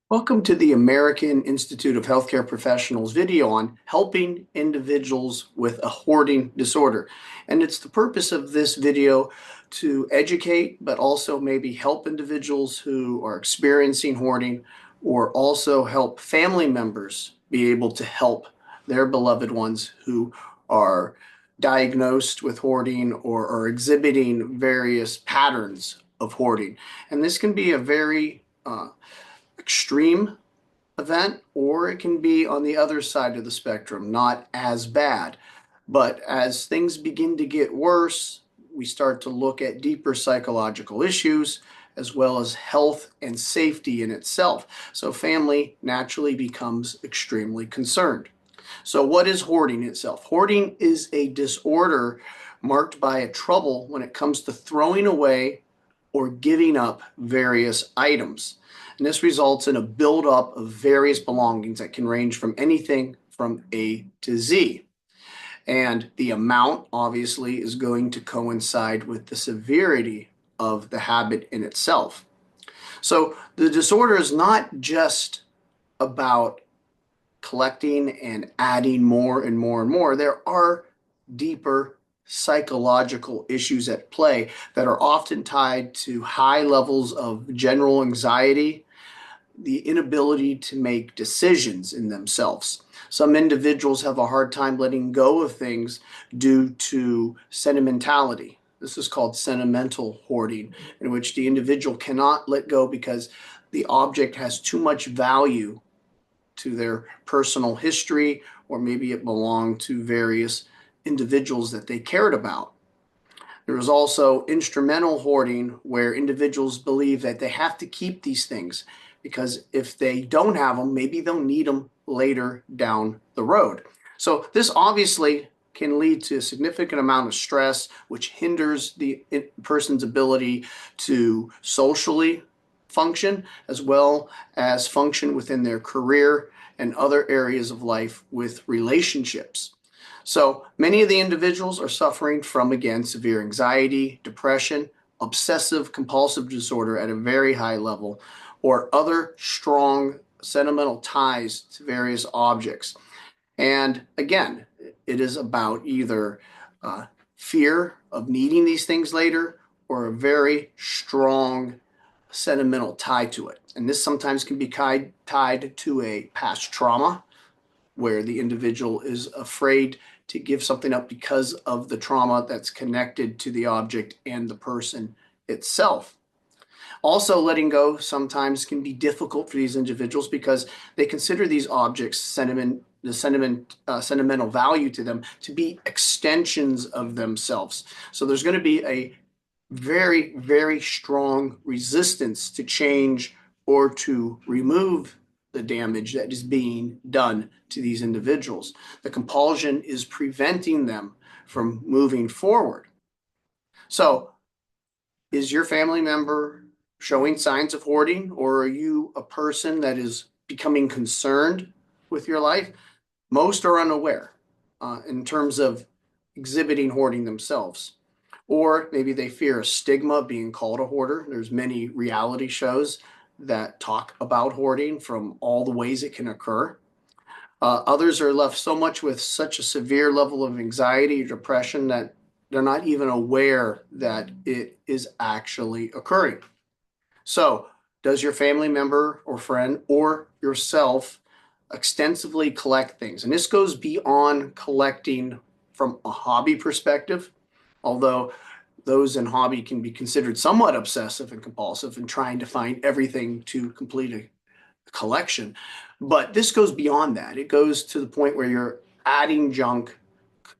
Welcome to the American Institute of Healthcare Professionals video on helping individuals with a hoarding disorder. And it's the purpose of this video to educate, but also maybe help individuals who are experiencing hoarding, or also help family members be able to help their beloved ones who are diagnosed with hoarding or are exhibiting various patterns of hoarding. And this can be a very extreme event, or it can be on the other side of the spectrum, not as bad. But as things begin to get worse, we start to look at deeper psychological issues as well as health and safety in itself. So family naturally becomes extremely concerned. So what is hoarding itself? Hoarding is a disorder marked by a trouble when it comes to throwing away or giving up various items. And this results in a buildup of various belongings that can range from anything from A to Z. And the amount obviously is going to coincide with the severity of the habit in itself. So the disorder is not just about collecting and adding more and more and more. There are deeper psychological issues at play that are often tied to high levels of general anxiety, the inability to make decisions in themselves. Some individuals have a hard time letting go of things due to sentimentality. This is called sentimental hoarding, in which the individual cannot let go because the object has too much value to their personal history, or maybe it belonged to various individuals that they cared about. There is also instrumental hoarding, where individuals believe that they have to keep these things because if they don't have them, maybe they'll need them later down the road. So this obviously can lead to a significant amount of stress, which hinders the person's ability to socially function, as well as function within their career and other areas of life with relationships. So many of the individuals are suffering from, again, severe anxiety, depression, obsessive compulsive disorder at a very high level, or other strong sentimental ties to various objects. And again, it is about either fear of needing these things later, or a very strong sentimental tie to it. And this sometimes can be tied to a past trauma, where the individual is afraid to give something up because of the trauma that's connected to the object and the person itself. Also, letting go sometimes can be difficult for these individuals because they consider these objects sentimental value to them to be extensions of themselves. So there's going to be a very, very strong resistance to change or to remove the damage that is being done to these individuals. The compulsion is preventing them from moving forward. So, is your family member showing signs of hoarding, or are you a person that is becoming concerned with your life? Most are unaware in terms of exhibiting hoarding themselves. Or maybe they fear a stigma of being called a hoarder. There's many reality shows that talk about hoarding from all the ways it can occur. Others are left so much with such a severe level of anxiety or depression that they're not even aware that it is actually occurring. So, does your family member or friend or yourself extensively collect things? And this goes beyond collecting from a hobby perspective, although those in hobby can be considered somewhat obsessive and compulsive and trying to find everything to complete a collection. But this goes beyond that. It goes to the point where you're adding junk,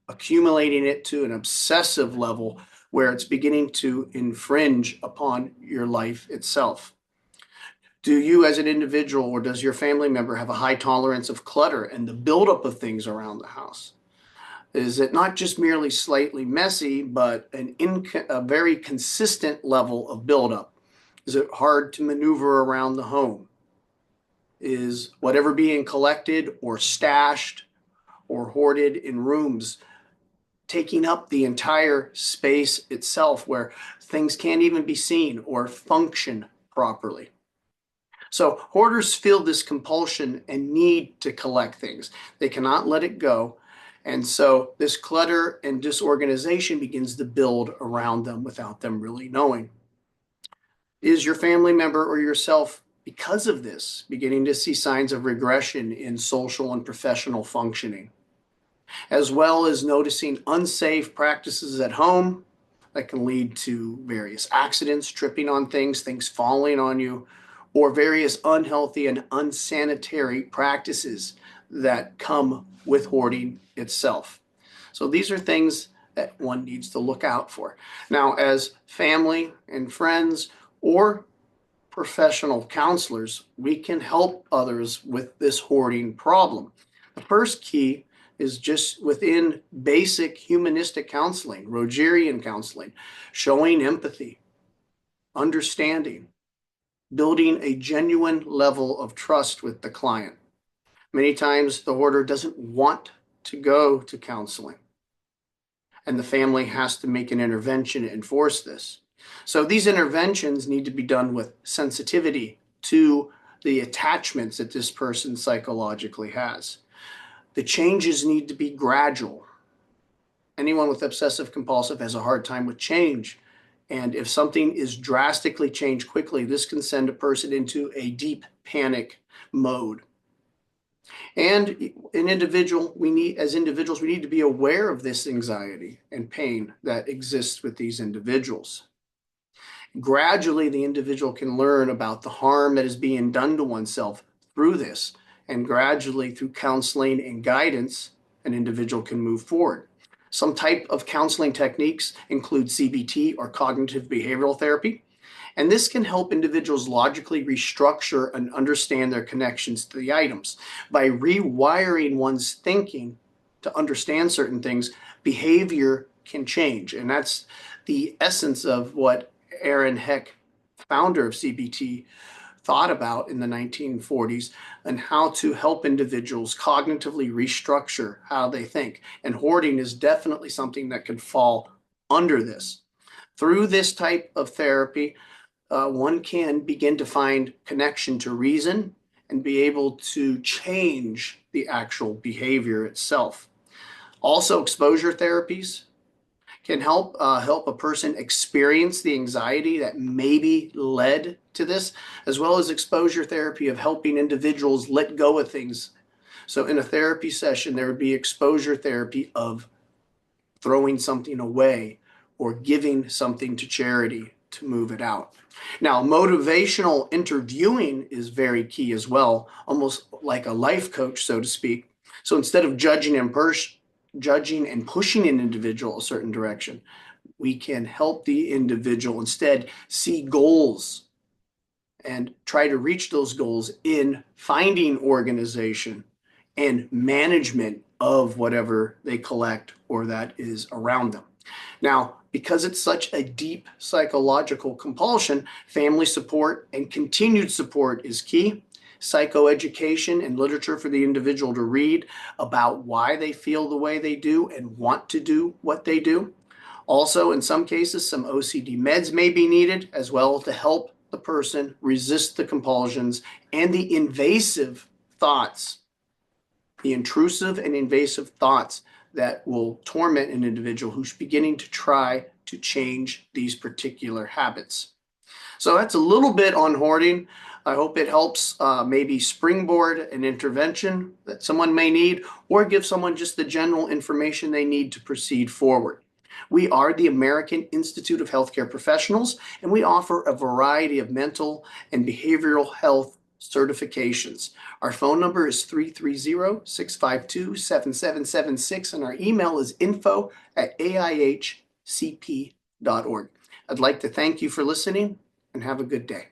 accumulating it to an obsessive level where it's beginning to infringe upon your life itself. Do you, as an individual, or does your family member have a high tolerance of clutter and the buildup of things around the house? Is it not just merely slightly messy, but a very consistent level of buildup? Is it hard to maneuver around the home? Is whatever being collected or stashed or hoarded in rooms taking up the entire space itself, where things can't even be seen or function properly? So hoarders feel this compulsion and need to collect things. They cannot let it go. And so this clutter and disorganization begins to build around them without them really knowing. Is your family member or yourself, because of this, beginning to see signs of regression in social and professional functioning, as well as noticing unsafe practices at home that can lead to various accidents, tripping on things, things falling on you, or various unhealthy and unsanitary practices that come with hoarding itself? So these are things that one needs to look out for. Now, as family and friends or professional counselors, we can help others with this hoarding problem. The first key is just within basic humanistic counseling, Rogerian counseling, showing empathy, understanding, building a genuine level of trust with the client. Many times the hoarder doesn't want to go to counseling, and the family has to make an intervention to enforce this. So these interventions need to be done with sensitivity to the attachments that this person psychologically has. The changes need to be gradual. Anyone with obsessive compulsive has a hard time with change. And if something is drastically changed quickly, this can send a person into a deep panic mode. And as individuals, we need to be aware of this anxiety and pain that exists with these individuals. Gradually, the individual can learn about the harm that is being done to oneself through this. And gradually, through counseling and guidance, an individual can move forward. Some type of counseling techniques include CBT or cognitive behavioral therapy. And this can help individuals logically restructure and understand their connections to the items. By rewiring one's thinking to understand certain things, behavior can change. And that's the essence of what Aaron Heck, founder of CBT, thought about in the 1940s, and how to help individuals cognitively restructure how they think. And hoarding is definitely something that could fall under this. Through this type of therapy, one can begin to find connection to reason and be able to change the actual behavior itself. Also, exposure therapies can help a person experience the anxiety that maybe led to this, as well as exposure therapy of helping individuals let go of things. So in a therapy session, there would be exposure therapy of throwing something away or giving something to charity to move it out. Now, motivational interviewing is very key as well, almost like a life coach, so to speak. So instead of judging and pushing an individual a certain direction, we can help the individual instead see goals and try to reach those goals in finding organization and management of whatever they collect or that is around them. Now, because it's such a deep psychological compulsion, family support and continued support is key. Psychoeducation and literature for the individual to read about why they feel the way they do and want to do what they do. Also, in some cases, some OCD meds may be needed as well to help the person resist the compulsions and the invasive thoughts, the intrusive and invasive thoughts that will torment an individual who's beginning to try to change these particular habits. So that's a little bit on hoarding. I hope it helps maybe springboard an intervention that someone may need, or give someone just the general information they need to proceed forward. We are the American Institute of Healthcare Professionals, and we offer a variety of mental and behavioral health certifications. Our phone number is 330-652-7776, and our email is info@AIHCP.org. I'd like to thank you for listening and have a good day.